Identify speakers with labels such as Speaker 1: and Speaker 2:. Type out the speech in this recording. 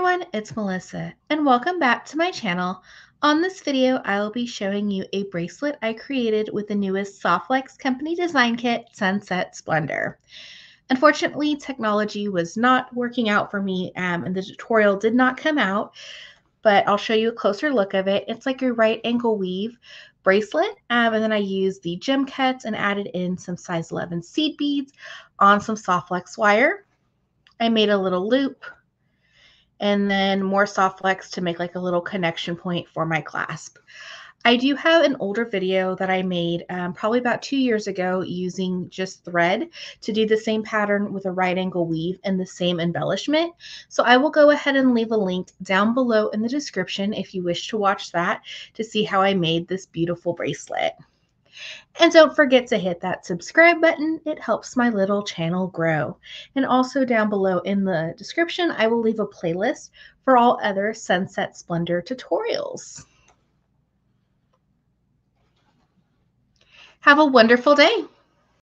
Speaker 1: everyone, it's Melissa, and welcome back to my channel. On this video, I will be showing you a bracelet I created with the newest Softlex company design kit, Sunset Splendor. Unfortunately, technology was not working out for me, and the tutorial did not come out, but I'll show you a closer look of it. It's like your right ankle weave bracelet, and then I used the gem cuts and added in some size 11 seed beads on some Softlex wire. I made a little loop and then more soft flex to make like a little connection point for my clasp. I do have an older video that I made probably about 2 years ago using just thread to do the same pattern with a right angle weave and the same embellishment. So I will go ahead and leave a link down below in the description if you wish to watch that to see how I made this beautiful bracelet. And don't forget to hit that subscribe button. It helps my little channel grow. And also down below in the description, I will leave a playlist for all other Sunset Splendor tutorials. Have a wonderful day.